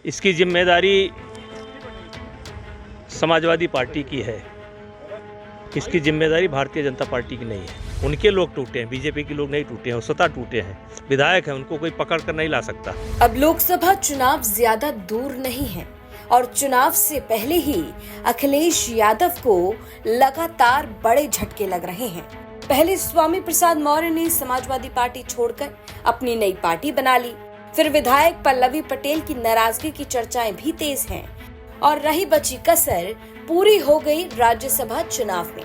इसकी जिम्मेदारी समाजवादी पार्टी की है। इसकी जिम्मेदारी भारतीय जनता पार्टी की नहीं है। उनके लोग टूटे हैं, बीजेपी के लोग नहीं टूटे हैं, वो स्वतः टूटे हैं। विधायक हैं, उनको कोई पकड़ कर नहीं ला सकता। अब लोकसभा चुनाव ज्यादा दूर नहीं है और चुनाव से पहले ही अखिलेश यादव को लगातार बड़े झटके लग रहे हैं। पहले स्वामी प्रसाद मौर्य ने समाजवादी पार्टी छोड़कर अपनी नई पार्टी बना ली। फिर विधायक पल्लवी पटेल की नाराजगी की चर्चाएं भी तेज हैं और रही बची कसर पूरी हो गई राज्यसभा चुनाव में।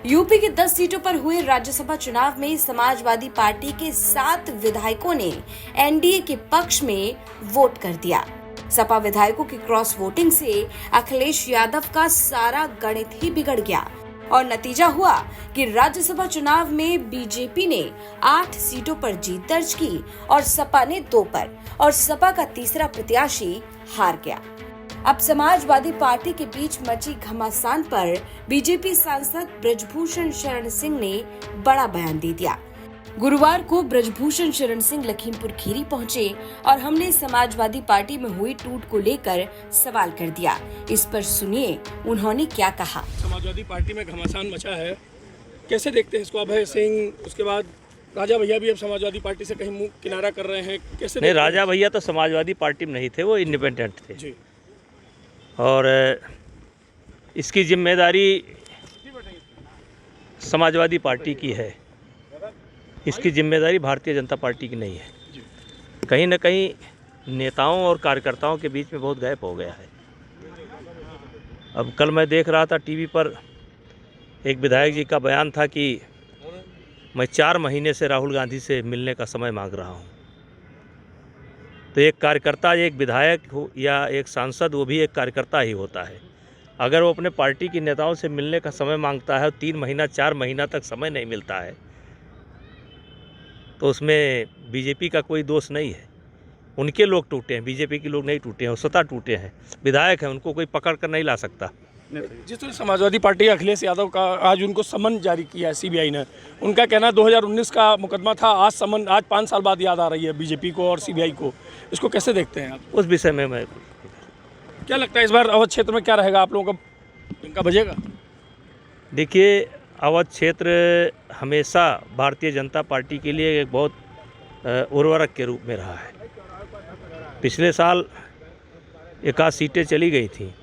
यूपी के 10 सीटों पर हुए राज्यसभा चुनाव में समाजवादी पार्टी के 7 विधायकों ने एनडीए के पक्ष में वोट कर दिया। सपा विधायकों की क्रॉस वोटिंग से अखिलेश यादव का सारा गणित ही बिगड़ गया और नतीजा हुआ कि राज्यसभा चुनाव में बीजेपी ने 8 सीटों पर जीत दर्ज की और सपा ने 2 पर, और सपा का तीसरा प्रत्याशी हार गया। अब समाजवादी पार्टी के बीच मची घमासान पर बीजेपी सांसद ब्रजभूषण शरण सिंह ने बड़ा बयान दे दिया। गुरुवार को ब्रजभूषण शरण सिंह लखीमपुर खीरी पहुंचे और हमने समाजवादी पार्टी में हुई टूट को लेकर सवाल कर दिया। इस पर सुनिए उन्होंने क्या कहा। समाजवादी पार्टी में घमासान मचा है, कैसे देखते हैं इसको? अभय सिंह, उसके बाद राजा भैया भी अब समाजवादी पार्टी से कहीं मुंह किनारा कर रहे हैं, कैसे? नहीं, राजा भैया तो समाजवादी पार्टी में नहीं थे, वो इंडिपेंडेंट थे जी। और इसकी जिम्मेदारी समाजवादी पार्टी की है। इसकी जिम्मेदारी भारतीय जनता पार्टी की नहीं है। कहीं न कहीं नेताओं और कार्यकर्ताओं के बीच में बहुत गैप हो गया है। अब कल मैं देख रहा था टीवी पर, एक विधायक जी का बयान था कि मैं 4 महीने से राहुल गांधी से मिलने का समय मांग रहा हूं। तो एक कार्यकर्ता, एक विधायक हो या एक सांसद, वो भी एक कार्यकर्ता ही होता है। अगर वो अपने पार्टी के नेताओं से मिलने का समय मांगता है और 3 महीना 4 महीना तक समय नहीं मिलता है, तो उसमें बीजेपी का कोई दोष नहीं है। उनके लोग टूटे हैं, बीजेपी के लोग नहीं टूटे हैं, वो स्वतः टूटे हैं। विधायक हैं, उनको कोई पकड़ कर नहीं ला सकता। जिस तरह समाजवादी पार्टी अखिलेश यादव का आज उनको समन जारी किया है सीबीआई ने, उनका कहना 2019 का मुकदमा था, आज 5 साल बाद याद आ रही है बीजेपी को और सीबीआई को। इसको कैसे देखते हैं आप? उस विषय में मैं क्या लगता है इस बार अवध क्षेत्र में क्या रहेगा, आप लोगों का इनका बजेगा? देखिए, अवध क्षेत्र हमेशा भारतीय जनता पार्टी के लिए एक बहुत उर्वरक के रूप में रहा है। पिछले साल 1 सीटें चली गई थी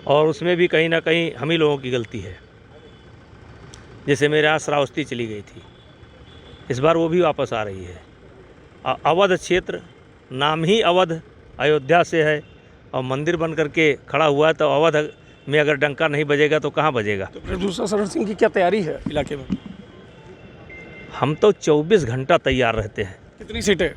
और उसमें भी कहीं ना कहीं हम ही लोगों की गलती है। जैसे मेरे यहाँ श्रावस्ती चली गई थी, इस बार वो भी वापस आ रही है। अवध क्षेत्र नाम ही अवध अयोध्या से है और मंदिर बन करके खड़ा हुआ है, तो अवध में अगर डंका नहीं बजेगा तो कहाँ बजेगा? तो ब्रजभूषण शरण सिंह की क्या तैयारी है इलाके में? हम तो 24 घंटा तैयार रहते हैं। कितनी सीटें?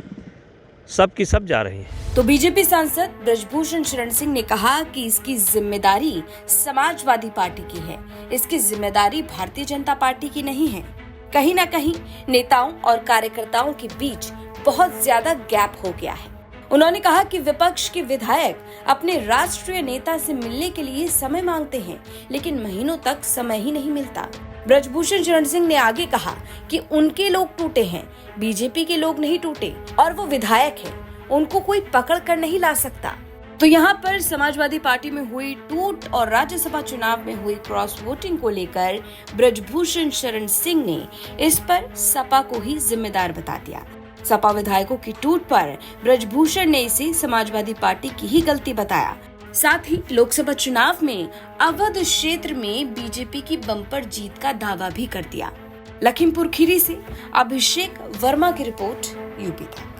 सब की सब जा रही हैं। तो बीजेपी सांसद ब्रजभूषण शरण सिंह ने कहा कि इसकी जिम्मेदारी समाजवादी पार्टी की है, इसकी जिम्मेदारी भारतीय जनता पार्टी की नहीं है। कहीं न कहीं नेताओं और कार्यकर्ताओं के बीच बहुत ज्यादा गैप हो गया है। उन्होंने कहा कि विपक्ष के विधायक अपने राष्ट्रीय नेता से मिलने के लिए समय मांगते हैं, लेकिन महीनों तक समय ही नहीं मिलता। ब्रजभूषण शरण सिंह ने आगे कहा कि उनके लोग टूटे हैं, बीजेपी के लोग नहीं टूटे और वो विधायक हैं, उनको कोई पकड़ कर नहीं ला सकता। तो यहाँ पर समाजवादी पार्टी में हुई टूट और राज्यसभा चुनाव में हुई क्रॉस वोटिंग को लेकर ब्रजभूषण शरण सिंह ने इस पर सपा को ही जिम्मेदार बता दिया। सपा विधायकों की टूट पर ब्रजभूषण ने इसे समाजवादी पार्टी की ही गलती बताया। साथ ही लोकसभा चुनाव में अवध क्षेत्र में बीजेपी की बम्पर जीत का दावा भी कर दिया। लखीमपुर खीरी से अभिषेक वर्मा की रिपोर्ट, यूपी तक।